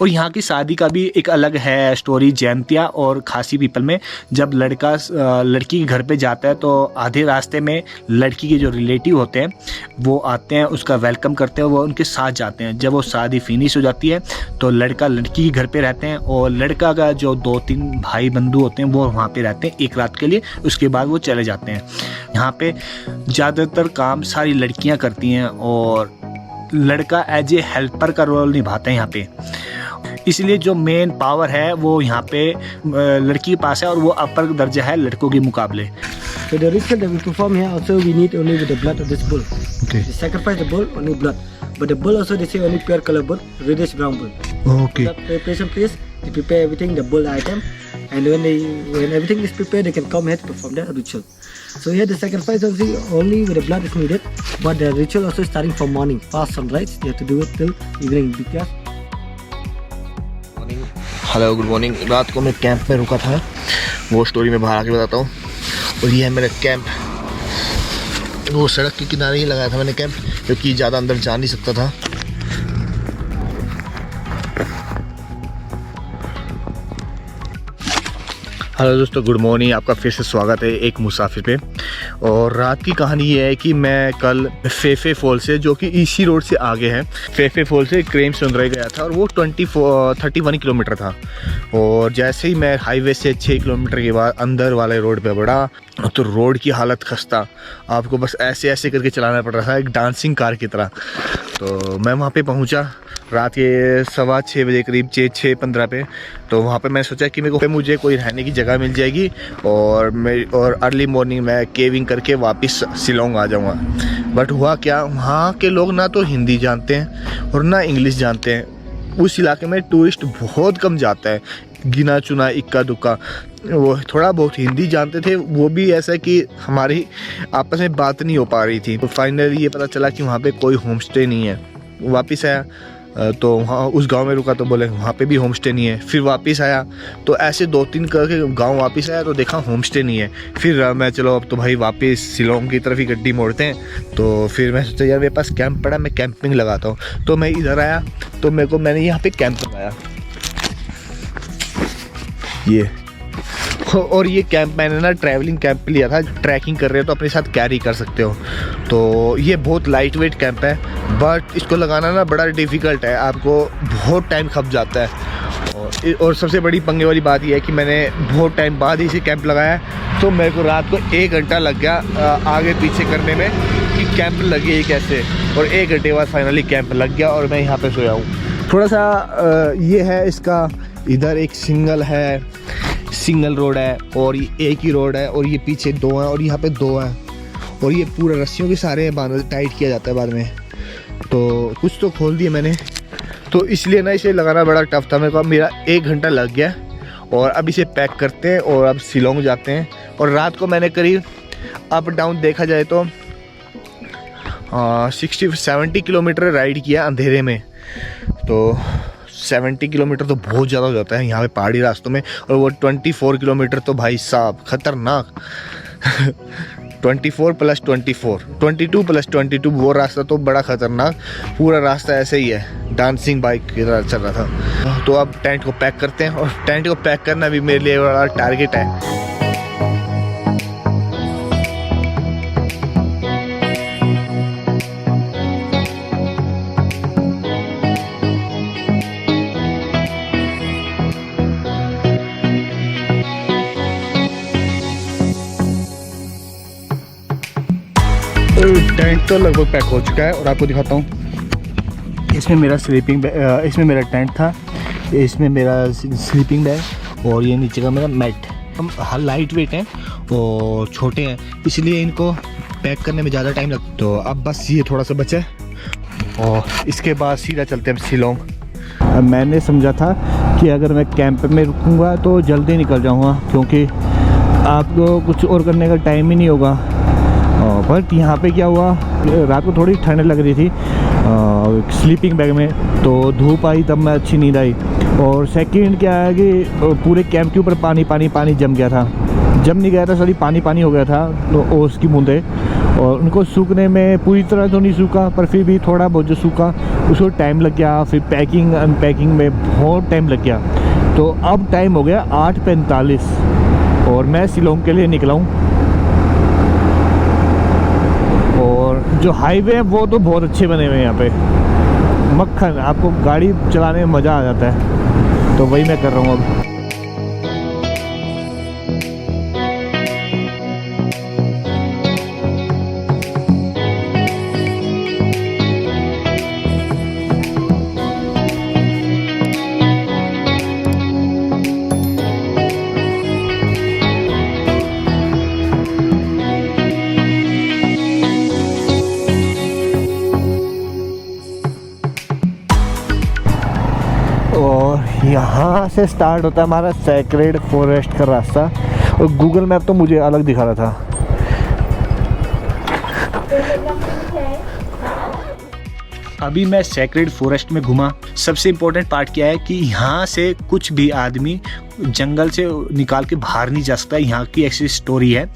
और यहाँ की शादी का भी एक अलग है स्टोरी जैंतिया और खासी पीपल में। जब लड़का लड़की के घर पे जाता है तो आधे रास्ते में लड़की के जो रिलेटिव होते हैं वो आते हैं, उसका वेलकम करते हैं, वो उनके साथ जाते हैं। जब वो शादी फिनिश हो जाती है तो लड़का लड़की के घर पे रहते हैं और लड़का का जो 2-3 भाई बंधु होते हैं वो वहाँ पे रहते हैं एक रात के लिए, उसके बाद वो चले जाते हैं। यहाँ पे ज़्यादातर काम सारी लड़कियाँ करती हैं और लड़का एज ए हेल्पर का रोल निभाता है यहाँ पे। इसलिए जो मेन पावर है वो यहाँ पे लड़की के पास है और वो अपर दर्जा है लड़कों के मुकाबले। So the ritual that we perform here also we need only with the blood of this bull. Okay. We sacrifice the bull only blood, but the bull also they say only pure color bull, reddish brown bull. Okay. So that preparation place they prepare everything the bull item, and when everything is prepared they can come here to perform the ritual. So here the sacrifice only with the blood is needed, but the ritual also starting from morning past sunrise. They have to do it till evening because. Hello good morning. रात को मैं camp में रुका था, वो story मैं बाहर आके बताता हूँ। और ये है मेरा कैंप, वो सड़क के किनारे ही लगाया था मैंने कैंप, क्योंकि ज़्यादा अंदर जा नहीं सकता था। हेलो दोस्तों, गुड मॉर्निंग। आपका फिर से स्वागत है एक मुसाफिर पे। और रात की कहानी ये है कि मैं कल फेफे फॉल से, जो कि इसी रोड से आगे है, फेफे फॉल से क्रेम सुंदराई गया था और वो 31 किलोमीटर था। और जैसे ही मैं हाईवे से 6 किलोमीटर के बाद अंदर वाले रोड पे बढ़ा तो रोड की हालत खस्ता, आपको बस ऐसे ऐसे करके चलाना पड़ रहा था, एक डांसिंग कार की तरह। तो मैं वहाँ पे पहुँचा रात के 6:15 बजे करीब, 6:15 पे। तो वहाँ पे मैंने सोचा कि मुझे कोई रहने की जगह मिल जाएगी और अर्ली मॉर्निंग मैं केविंग करके वापस शिलोंग आ जाऊँगा। बट हुआ क्या, वहाँ के लोग ना तो हिंदी जानते हैं और ना इंग्लिश जानते हैं। उस इलाके में टूरिस्ट बहुत कम जाता है, गिना चुना इक्का दुक्का। वो थोड़ा बहुत हिंदी जानते थे, वो भी ऐसा कि हमारी आपस में बात नहीं हो पा रही थी। तो फाइनली ये पता चला कि वहाँ पे कोई होम स्टे नहीं है। वापस आया तो वहाँ उस गांव में रुका तो बोले वहाँ पे भी होम स्टे नहीं है। फिर वापस आया तो ऐसे 2-3 करके गांव वापस आया तो देखा होम स्टे नहीं है। फिर मैं चलो अब तो भाई वापस शिलोंग की तरफ ही गड्डी मोड़ते हैं। तो फिर मैं सोचा यार मेरे पास कैंप पड़ा, मैं कैंपिंग लगाता हूँ। तो मैं इधर आया तो मैंने यहाँ पे कैंप लगाया, ये। और ये कैंप मैंने ना ट्रैवलिंग कैंप लिया था, ट्रैकिंग कर रहे हो तो अपने साथ कैरी कर सकते हो। तो ये बहुत लाइट वेट कैंप है, बट इसको लगाना ना बड़ा डिफ़िकल्ट है, आपको बहुत टाइम खप जाता है। और सबसे बड़ी पंगे वाली बात ये है कि मैंने बहुत टाइम बाद ही इसे कैंप लगाया, तो मेरे को रात को 1 घंटा लग गया आगे पीछे करने में कि कैंप लगे कैसे। और 1 घंटे बाद फाइनली कैंप लग गया और मैं यहाँ पे सोया हूँ। थोड़ा सा ये है इसका, इधर एक सिंगल रोड है और ये एक ही रोड है, और ये पीछे 2 हैं और यहाँ पे 2 हैं। और ये पूरा रस्सियों के सारे बांध टाइट किया जाता है बाद में। तो कुछ तो खोल दिए मैंने, तो इसलिए ना इसे लगाना बड़ा टफ था मेरे को। मेरा 1 घंटा लग गया और अब इसे पैक करते हैं और अब शिलोंग जाते हैं। और रात को मैंने करीब अप डाउन देखा जाए तो 60-70 किलोमीटर राइड किया अंधेरे में। तो 70 किलोमीटर तो बहुत ज़्यादा हो जाता है यहाँ पे पहाड़ी रास्तों में। और वो 24 किलोमीटर तो भाई साहब खतरनाक 24 + 24, 22 + 22, वो रास्ता तो बड़ा खतरनाक। पूरा रास्ता ऐसे ही है, डांसिंग बाइक की तरह चल रहा था। तो अब टेंट को पैक करते हैं, और टेंट को पैक करना भी मेरे लिए बड़ा टारगेट है। टेंट तो लगभग पैक हो चुका है और आपको दिखाता हूँ। इसमें मेरा इसमें मेरा टेंट था, इसमें मेरा स्लीपिंग बैग और ये नीचे का मेरा मैट। हम लाइट वेट हैं और छोटे हैं, इसलिए इनको पैक करने में ज़्यादा टाइम लगता। तो अब बस ये थोड़ा सा बचा है और इसके बाद सीधा चलते हैं शिलोंग। मैंने समझा था कि अगर मैं कैंप में रुकूँगा तो जल्दी निकल जाऊँगा, क्योंकि आपको कुछ और करने का टाइम ही नहीं होगा। बट यहाँ पे क्या हुआ, रात को थोड़ी ठंड लग रही थी स्लीपिंग बैग में, तो धूप आई तब मैं अच्छी नींद आई। और सेकंड क्या है कि पूरे कैंप के ऊपर पानी जम गया था, जम नहीं गया था, सारी पानी हो गया था, तो ओस की बूंदें। और उनको सूखने में पूरी तरह तो नहीं सूखा, पर फिर भी थोड़ा बहुत जो सूखा उसको टाइम लग गया। फिर पैकिंग अनपैकिंग में बहुत टाइम लग गया। तो अब टाइम हो गया 8:45 और मैं शिलोंग के लिए निकला हूँ। और जो हाईवे है वो तो बहुत अच्छे बने हुए हैं यहाँ पे, मक्खन, आपको गाड़ी चलाने में मज़ा आ जाता है। तो वही मैं कर रहा हूँ अब। और यहाँ से स्टार्ट होता है हमारा सेक्रेड फॉरेस्ट का रास्ता। और गूगल मैप तो मुझे अलग दिखा रहा था। अभी मैं सेक्रेड फॉरेस्ट में घूमा। सबसे इम्पोर्टेंट पार्ट क्या है कि यहाँ से कुछ भी आदमी जंगल से निकाल के बाहर नहीं जा सकता। यहाँ की ऐसी स्टोरी है,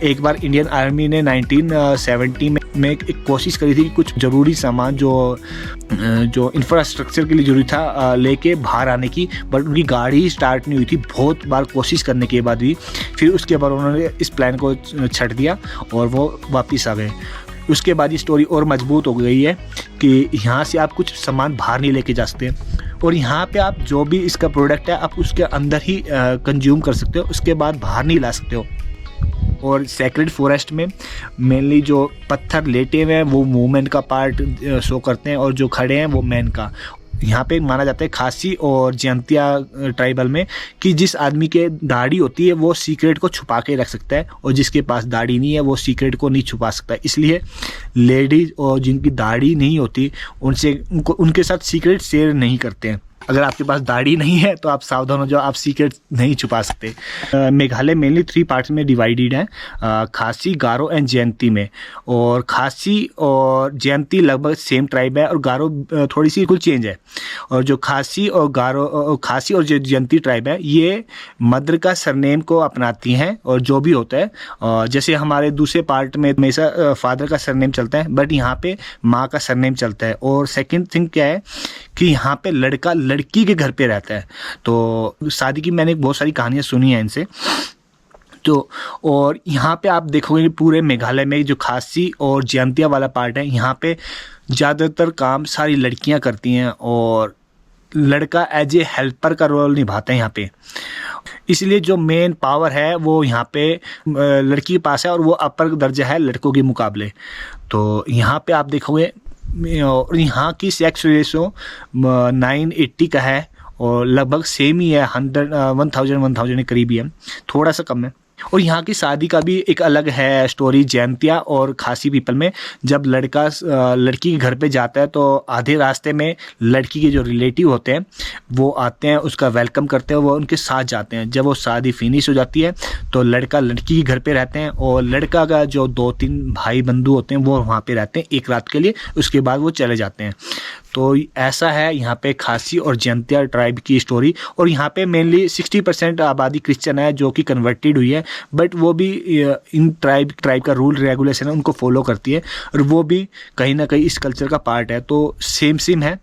एक बार इंडियन आर्मी ने 1970 में एक कोशिश करी थी कि कुछ ज़रूरी सामान जो इंफ्रास्ट्रक्चर के लिए जरूरी था लेके बाहर आने की, बट उनकी गाड़ी स्टार्ट नहीं हुई थी बहुत बार कोशिश करने के बाद भी। फिर उसके बाद उन्होंने इस प्लान को छੱਡ दिया और वो वापस आ गए। उसके बाद ये स्टोरी और मजबूत हो गई है कि यहाँ से आप कुछ सामान बाहर नहीं लेके जा सकते और यहाँ पे आप जो भी इसका प्रोडक्ट है आप उसके अंदर ही कंज्यूम कर सकते हो, उसके बाद बाहर नहीं ला सकते हो। और सेक्रेड फॉरेस्ट में मेनली जो पत्थर लेटे हुए हैं वो वुमेन का पार्ट शो करते हैं और जो खड़े हैं वो मैन का। यहाँ पे माना जाता है खासी और जयंतिया ट्राइबल में कि जिस आदमी के दाढ़ी होती है वो सीक्रेट को छुपा के रख सकता है और जिसके पास दाढ़ी नहीं है वो सीक्रेट को नहीं छुपा सकता। इसलिए लेडीज़ और जिनकी दाढ़ी नहीं होती उनके साथ सीक्रेट शेयर नहीं करते हैं। अगर आपके पास दाढ़ी नहीं है तो आप सावधान हो जाओ, आप सीक्रेट नहीं छुपा सकते। मेघालय मेनली 3 पार्ट्स में डिवाइडेड है, खासी, गारो एंड जयंती में। और खासी और जयंती लगभग सेम ट्राइब है और गारो थोड़ी सी कुछ चेंज है। और जो खासी और जो जयंती ट्राइब है ये मदर का सरनेम को अपनाती हैं और जो भी होता है जैसे हमारे दूसरे पार्ट में हमेशा फादर का सरनेम चलता है, बट यहाँ पे माँ का सरनेम चलता है। और सेकेंड थिंग क्या है कि यहाँ पे लड़का लड़की के घर पे रहता है। तो शादी की मैंने बहुत सारी कहानियाँ सुनी हैं इनसे। तो और यहाँ पे आप देखोगे पूरे मेघालय में जो खासी और जयंतिया वाला पार्ट है यहाँ पे ज़्यादातर काम सारी लड़कियाँ करती हैं और लड़का एज ए हेल्पर का रोल निभाता है यहाँ पे। इसलिए जो मेन पावर है वो यहाँ पे लड़की के पास है और वो अपर दर्जा है लड़कों के मुकाबले। तो यहाँ पे आप देखोगे और यहाँ की सेक्स रेशो 980 का है और लगभग सेम ही है, 1000 के करीब ही है, थोड़ा सा कम है। और यहाँ की शादी का भी एक अलग है स्टोरी जयंतिया और खासी पीपल में। जब लड़का लड़की के घर पे जाता है तो आधे रास्ते में लड़की के जो रिलेटिव होते हैं वो आते हैं, उसका वेलकम करते हैं, वो उनके साथ जाते हैं। जब वो शादी फिनिश हो जाती है तो लड़का लड़की के घर पे रहते हैं और लड़का का जो 2-3 भाई बंधु होते हैं वो वहाँ पे रहते हैं एक रात के लिए, उसके बाद वो चले जाते हैं। तो ऐसा है यहाँ पे खासी और जयंतिया ट्राइब की स्टोरी। और यहाँ पे मेनली 60% आबादी क्रिश्चियन है जो कि कन्वर्टेड हुई है, बट वो भी इन ट्राइब का रूल रेगुलेशन है उनको फॉलो करती है और वो भी कहीं ना कहीं इस कल्चर का पार्ट है। तो सेम है।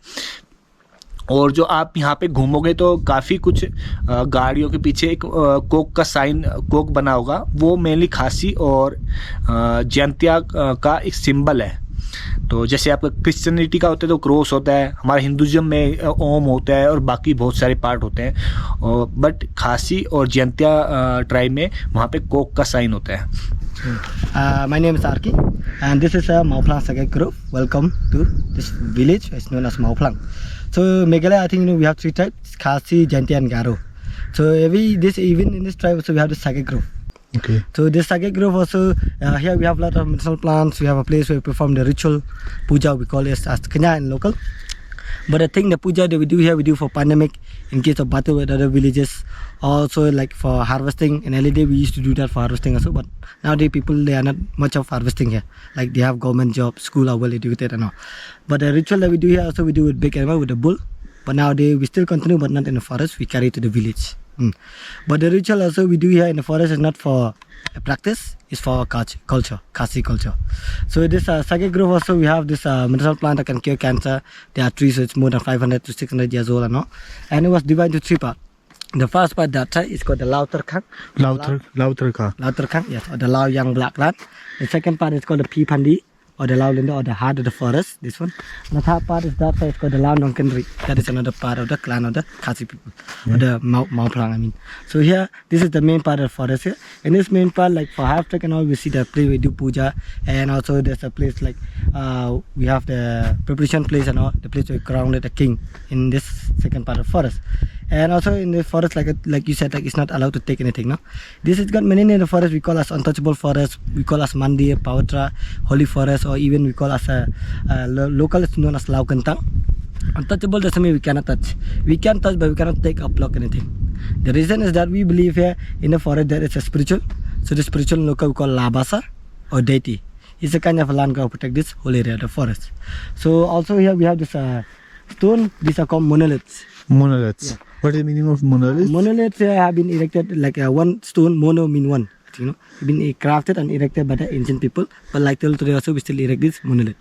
और जो आप यहाँ पे घूमोगे तो काफ़ी कुछ गाड़ियों के पीछे एक कोक का साइन कोक बना होगा, वो मेनली खासी और जयंतिया का एक सिंबल है। तो जैसे आपका क्रिश्चियनिटी का होता है तो क्रॉस होता है, हमारे हिंदुज़म में ओम होता है और बाकी बहुत सारे पार्ट होते हैं, बट खासी और जयंतिया ट्राइब में वहाँ पे कोक का साइन होता है। My name is Arki and this is a Mauplang Sagek group. Welcome to this village. It's known as Mauplang. So Meghalaya, I think we have 3 tribes: Khasi, Jaintia, and Garo. So even in this tribe, so we have the Sagek group. Okay. So this Sagek group also here we have a lot of medicinal plants. We have a place where we perform the ritual puja. We call it as Kenya in local. But the thing, the puja that we do here, we do for pandemic, in case of battle with other villages. Also like for harvesting. In early day we used to do that for harvesting also. But nowadays people, they are not much of harvesting here. Like they have government jobs, school are well educated and all. But the ritual that we do here also we do with big animal, with the bull. But nowadays we still continue, but not in the forest. We carry it to the village. But the ritual also we do here in the forest is not for a practice, it's for culture, Khasi culture. So this Sage Grove also we have this medicinal plant that can cure cancer. There are trees, so it's more than 500 to 600 years old and all. And it was divided into 3 parts. The first part that is called the Lauter Kang. Lauter ka. Lauter Kang, yes, or the Lao Young Black Lad. The second part is called the Pi Pandi, or the Lao Linda, or the heart of the forest, this one. And the third part is that side, it's called the Lao Nongkenri. That is another part of the clan of the Khasi people, or the Mau Plang, I mean. So here, this is the main part of the forest here. In this main part, like for half trek and all, we see the place we do puja, and also there's a place like, we have the preparation place and all, the place we crowned the king in this second part of the forest. And also in the forest, like you said, like it's not allowed to take anything, no? This has got many names in the forest. We call us untouchable forest, we call us Mandir, Pawatra, holy forest, or even we call us local is known as Lau Kentang. Untouchable doesn't mean we cannot touch. We can touch, but we cannot take or block anything. The reason is that we believe here in the forest there is a spiritual. So the spiritual local we call Labasa or deity. It's a kind of a land god protect this whole area of the forest. So also here we have this stone. These are called monoliths. Monoliths. Yeah. What is the meaning of monoliths? Monoliths have been erected like one stone. Mono mean one. You know, been crafted and erected by the ancient people. But like till today also we still erect this monolith.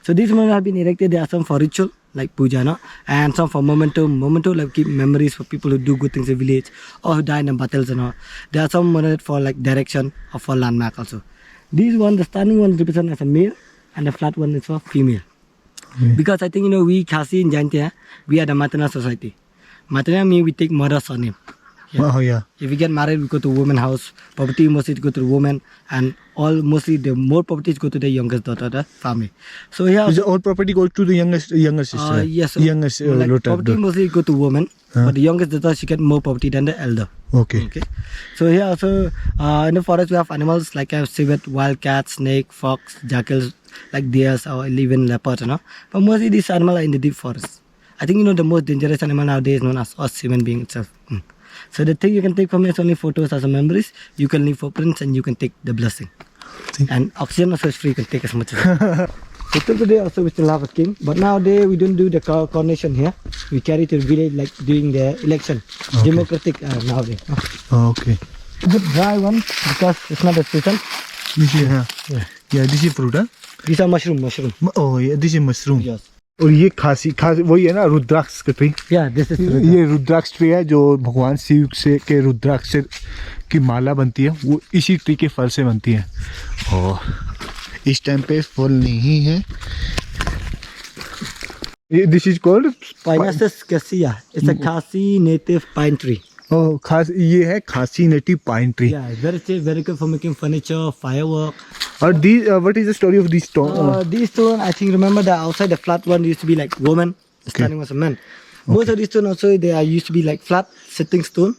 So these monoliths have been erected. There are some for ritual like puja, no? And some for memento. Memento like keep memories for people who do good things in the village or who die in the battles and all. There are some monoliths for like direction or for landmark also. These one, the standing one represent as a male, and the flat one is for female. Because I think we Khasi in Jaintia, we are the Matana society. Matana means we take mother's surname. Yeah. Oh yeah. If we get married, we go to woman house. Property mostly go to the woman, and mostly the more properties go to the youngest daughter of the family. So here, all property goes to the younger sister. yes, so youngest property mostly go to woman, but the youngest daughter she get more property than the elder. Okay. So here also in the forest we have animals like civet, wild cat, snake, fox, jackals, like deers or even leopards, But mostly these animals are in the deep forest. I think the most dangerous animal nowadays is known as us human being itself. So the thing you can take from it is only photos as a memories. You can leave footprints and you can take the blessing. And oxygen also is free. You can take as much as you want. So till today also we still have a king, but nowadays we don't do the coronation here. We carry to the village like during the election. Democratic nowadays. Okay. Good dry one because it's not a season. This is yeah. This is fruit, huh? These are mushroom. Oh yeah, this is mushroom. Yes. और ये खासी वही है ना रुद्राक्ष का tree. Yeah, this is ये रुद्राक्ष tree है जो भगवान शिव से के रुद्राक्ष की माला बनती है, वो इसी ट्री के फल से बनती है. और इस टाइम पे फल नहीं है. This is called Pinus cassia. It's a Khasi native pine tree. Oh, ये है खासी native pine tree. Yeah, very safe, very good for making furniture, firework. और these what is the story of these stone? These stone, I think, remember that outside the flat one used to be like woman, standing was a man. Most of these stone also they are used to be like flat sitting stone,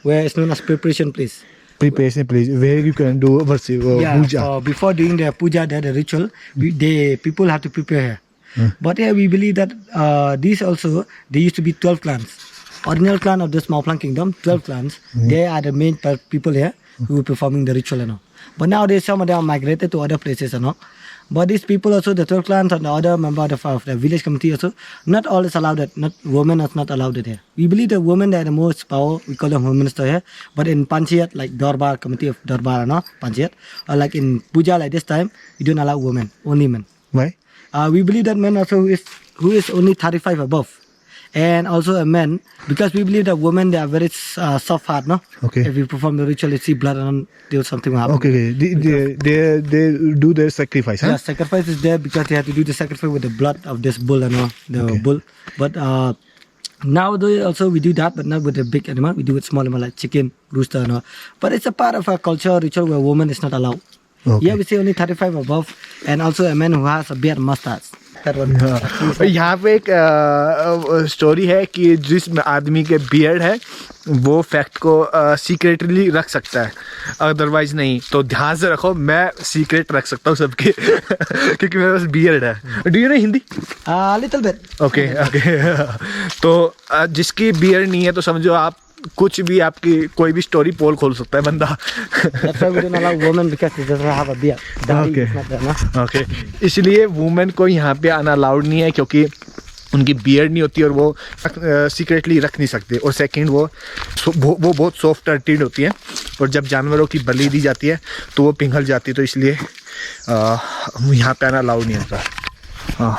where it's known as preparation place. Preparation place where you can do worship puja. Before doing the puja, the ritual, people have to prepare here. But here we believe that these also they used to be 12 clans. Original clan of this Mau Plang kingdom, 12 clans. They are the main people here who are performing the ritual and all. But nowadays some of them are migrated to other places and all. But these people also, the 12 clans and the other member of the village committee also, not all is allowed it. Not women is not allowed it here. We believe that women are the most power. We call them home minister here. But in Panchayat, like Darbar, committee of Darbar and all, Panchayat, or like in puja like this time, we don't allow women, only men. Why? We believe that men also who is only 35 above. And also a man, because we believe that women, they are very soft heart, no? Okay. If we perform the ritual, you see blood and till something will happen. Okay. They do their sacrifice, huh? Yeah, sacrifice is there because they have to do the sacrifice with the blood of this bull and all, the bull. But nowadays also we do that, but not with the big animal. We do with small animal like chicken, rooster and all. But it's a part of our culture ritual where woman is not allowed. Okay. Yeah, we say only 35 above, and also a man who has a beard mustache. यहाँ पे एक story है कि जिस आदमी के beard है वो फैक्ट को सीक्रेटली रख सकता है, अदरवाइज नहीं. तो ध्यान से रखो, मैं सीक्रेट रख सकता हूँ सबके क्योंकि मेरे पास बियर्ड है. Do you know Hindi? Little bit. Okay. तो जिसकी बियर्ड नहीं है तो समझो आप कुछ भी, आपकी कोई भी स्टोरी पोल खोल सकता है बंदा. That's why we don't allow women because they doesn't have a beard. Okay. इसलिए वुमेन को यहाँ पे आना अलाउड नहीं है, क्योंकि उनकी बियर्ड नहीं होती और वो सीक्रेटली रख नहीं सकते। और सेकंड वो बहुत सॉफ्ट टर्टिड होती है और जब जानवरों की बलि दी जाती है तो वो पिघल जाती है, तो इसलिए यहाँ पे आना अलाउड नहीं होता। हाँ,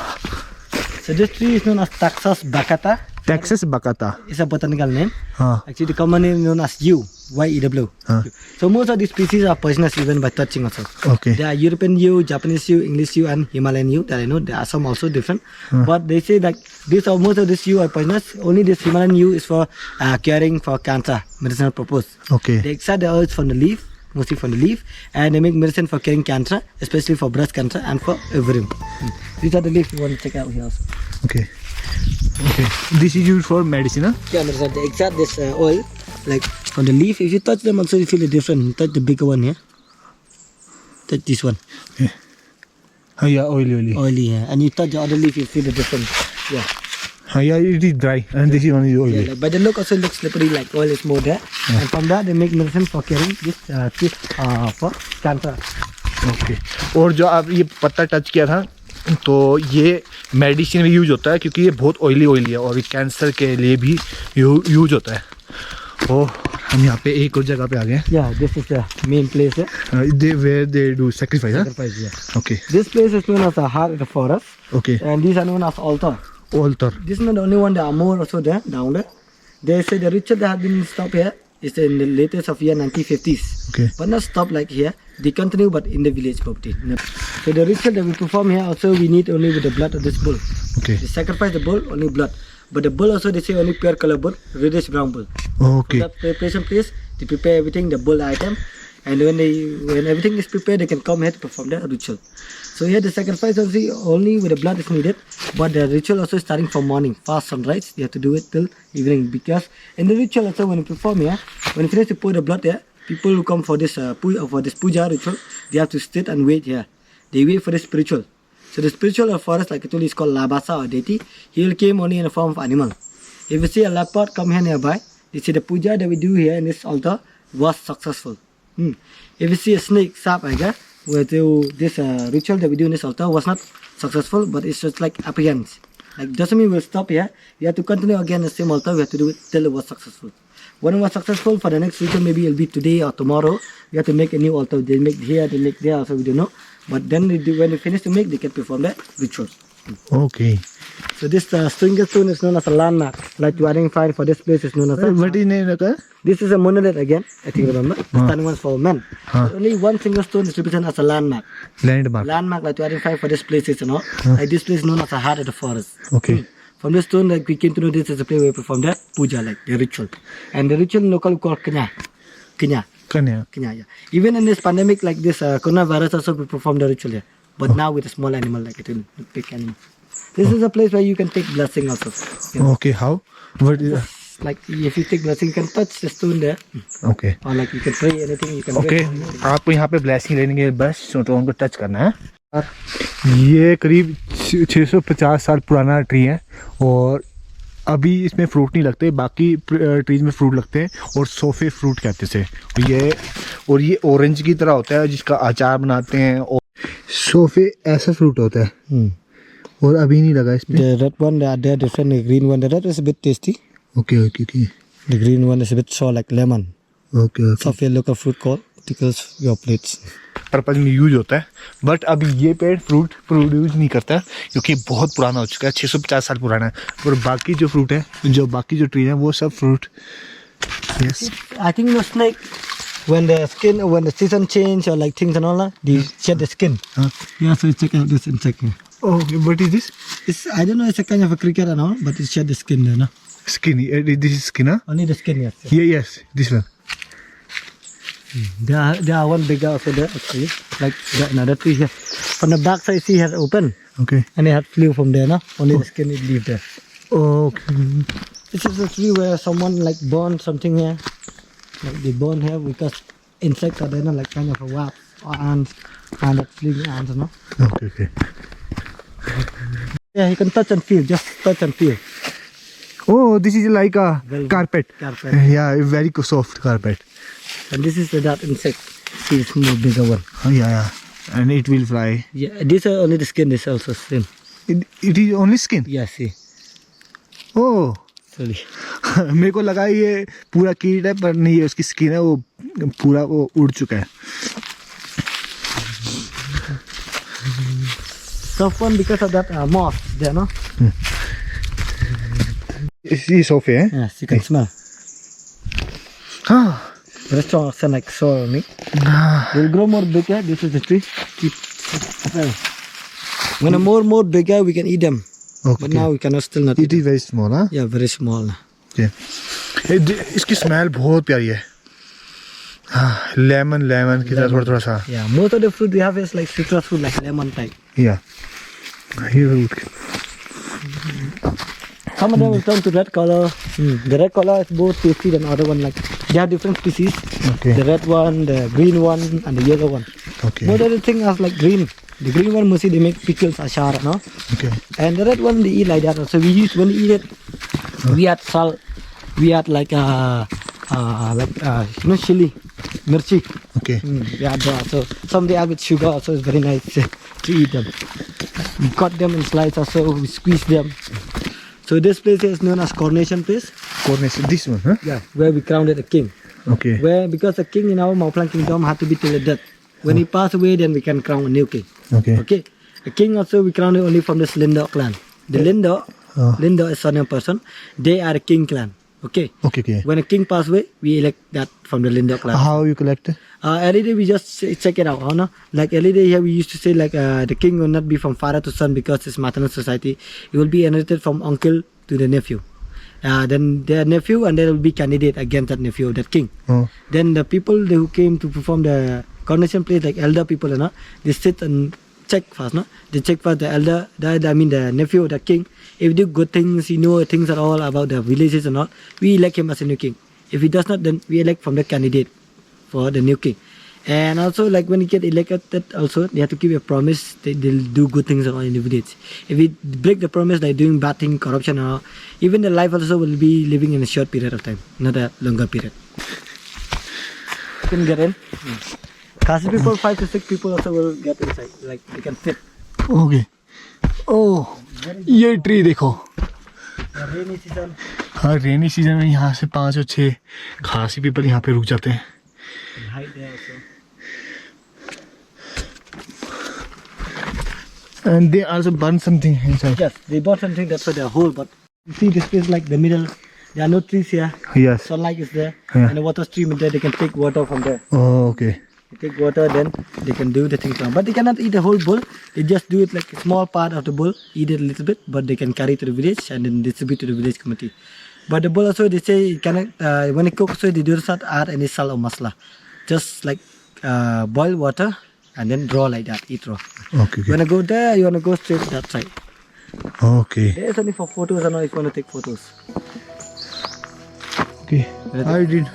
So this tree is known as Taxus baccata. Taxus baccata. It's a botanical name. हाँ Actually, the common name known as yew, Y-E-W. Huh. So most of these species are poisonous even by touching also. Okay. There are European yew, Japanese yew, English yew, and Himalayan yew that I know. There are some also different. But they say that most of this yew are poisonous. Only this Himalayan yew is for curing for cancer, medicinal purpose. Okay They extract the oils from the leaf, mostly from the leaf, and they make medicine for curing cancer, especially for breast cancer and for ovarian. These are the leaves you want to check out here also. Okay okay. This is used for medicine. Yeah, medicine. They extract this oil, like from the leaf. If you touch them, also you feel it different. You touch the bigger one here. Touch this one, हाँ या oily oily here, and you touch the other leaf, you feel the difference. Yeah. हाँ या it is dry and this is only Yeah, oily. like, by the look also it looks slippery, like oil is more there. And from that they make medicine for curing this for cancer. Okay. और जो आप ये पत्ता touch किया था तो ये medicine में यूज होता है क्योंकि ये बहुत ऑयली है और कैंसर के लिए भी यूज होता है। और हम यहाँ पे एक और जगह पे आ गए हैं। Yeah, this is the main place here. They do sacrifice. Sacrifice, yeah. Okay This place is known as the heart of the forest, okay. and these are known as altar. Altar. This is not the only one. There are more also there down there. They say the ritual that have been stopped here is in the latest of year 1950s. Okay. But not stopped like here. They continue, but in the village property. So the ritual that we perform here also we need only with the blood of this bull. Okay We sacrifice the bull only blood. But the bull also they say only pure color bull, reddish brown bull. Okay That preparation place, they prepare everything, the bull item, and when everything is prepared, they can come here to perform the ritual. So here the sacrifice only with the blood is needed, but the ritual also is starting from morning, fast sunrise. You have to do it till evening because in the ritual also when you perform here, when you finish to pour the blood here, people who come for this puja ritual, they have to sit and wait here. They wait for the spiritual. So the spiritual of forest, like I told you, is called Labasa or deity. He will came only in the form of animal. If you see a leopard come here nearby, they say the puja that we do here in this altar was successful. If you see a snake, sap, I guess, this ritual that we do in this altar was not successful, but it's just like appearance. Like doesn't mean we'll stop here. We have to continue again the same altar. We have to do it till it was successful. When it was successful for the next ritual, maybe it'll be today or tomorrow. We have to make a new altar. They make here, they make there. Also we don't know. But then when they finish to make, they can perform the ritual. Okay. So this Stringer stone is known as a landmark. Like you identify for this place is known as a. What is name का? This is a monolith again. I think remember. The standing one is for men. But only one single stone is represented as a landmark. Landmark. Landmark like to identify for this place is you know. Like this place is known as the heart of the forest. Okay From this stone, like we came to know this is a place where we perform the puja, like the ritual. And the ritual in local called Kenya. Kenya. कन्या। Kenya, yeah. Even in this pandemic like this coronavirus also we perform the ritual here. But now with a small animal like it will big animal. This is a place where you can take blessing also. You know. Okay how what is Like if you take blessing, you can touch the stone there. Okay Or like you can pray anything, you can okay. pray. आपको यहाँ पे blessing लेने के बस तो उनको touch करना है। ये करीब 650 साल पुराना ट्री है और अभी इसमें फ्रूट नहीं लगते, बाकी ट्रीज में फ्रूट लगते हैं और सोफे फ्रूट कहते से ये ऑरेंज की तरह होता है जिसका अचार बनाते हैं। और सोफे ऐसा फ्रूट होता है और अभी नहीं लगा इसमें। The red one, they are different. The green one, the red is a bit tasty. Okay okay okay The green one is a bit sour like lemon. Okay okay. Soft local fruit called tickles your plates. Purpose में use होता है, but अभी ये पेड़ fruit produce नहीं करता क्योंकि बहुत पुराना हो चुका है, 650 साल पुराना है। और बाकी जो फ्रूट है, जो बाकी जो ट्री है वो सब fruit. Yes I think the snake, when the season change or like things and all that, they shed the skin. Yeah, so check out this insect. Oh what is this? I don't know, it's a kind of a cricket and all, but it shed the skin there, no? Skin. This is skin, huh? Only the skin, yes. Yeah, yes, this one. There are one bigger also there actually, like another tree here. From the back side, see has open, Okay. and it had flew from there, no? Only the skin it leave there. Okay. This is a tree where someone like burned something here. Like they burn here because insects are there, no? Like kind of a wasp or ants, and that fleeing ants, no? Okay, okay. Yeah, you can touch and feel, just touch and feel. Oh, this is like a Velvet. carpet. Carpet. Yeah, very soft carpet. And this is that insect. See the small bigger one. Oh, yeah, yeah. And it will fly. Yeah, these are only the skin is also same. It is only skin. Yeah, see. Oh Sorry. मेरे को लगा ये पूरा कीट है, पर नहीं, है उसकी स्किन है वो पूरा वो उड़ चुका है. Soft one because of that moss there, no? ये सोफे हैं. Yes, you can smell. हाँ. Very strong scent like sour meat. They'll grow more bigger. This is the tree. Keep smell. When more bigger, we can eat them. Okay. But now we cannot still not eat It is very small, हाँ. them. Yeah, very small. Okay. इसकी smell बहुत प्यारी है. हाँ, lemon की तरह थोड़ा सा. Yeah, most of the fruit we have is like citrus fruit, like lemon type. Yeah. ये root. Some of them will turn to red color. The red color is more tasty than other one. Like they have different species. Okay. The red one, the green one, and the yellow one. Okay. Most of the thing are like green. The green one mostly they make pickles, achar, no? Okay. And the red one they eat like that. So we use when we eat it, we add salt, we add like chili, mirchi. Okay. We add that. So some they add with sugar. Also it's very nice to eat them. We cut them in slices. Also we squeeze them. So this place is known as Coronation Place. Coronation. This one, huh? Yeah, where we crowned the king. Okay. Where because the king in our Mauplang kingdom had to be till the death. When he passed away, then we can crown a new king. Okay. Okay. The king also we crown it only from this Lindo clan. The Lindo is Sanya person. They are a king clan. Okay. Okay. Okay. When a king pass away, we elect that from the Lindo clan. How you collect it? Every day we just check it out. No? Like every day here we used to say like the king will not be from father to son because it's maternal society. It will be inherited from uncle to the nephew. Then their nephew and there will be candidate against that nephew, that king. Oh. Then the people who came to perform the coronation place, like elder people, you know, they sit and check first, no? They check first the elder, the nephew of the king. If he do good things, he know things at all about the villages and all, we elect him as a new king. If he does not, then we elect from the candidate for the new king. And also, like when he get elected, also they have to keep a promise. They'll do good things and all in the village. If he break the promise, like doing bad thing, corruption, and all, even the life also will be living in a short period of time, not a longer period. You can get in. Khasi people, 5 to 6 people also will get inside. Like they can fit. Okay. Oh, ये tree देखो. Rainy season. हाँ, rainy season में यहाँ से 5 और 6 खासी people यहाँ पे रुक जाते हैं. And hide there also. And they also burn something inside. Yes, they bought something that's why they're whole. But you see, this place like the middle. There are no trees here. Yes. Sunlight is there, Yeah. and the water stream is there. They can take water from there. Oh, okay. They take water, then they can do the things around. But they cannot eat the whole bowl. They just do it like a small part of the bowl, eat it a little bit, but they can carry to the village and then distribute to the village committee. But the bowl also, they say it cannot, when they cook, so they do not add any salt or masala. Just like boil water and then draw like that, eat raw. Okay. You want to go there, you want to go straight to that side. Okay. There is only for photos, I know if you want to take photos. Okay. I did.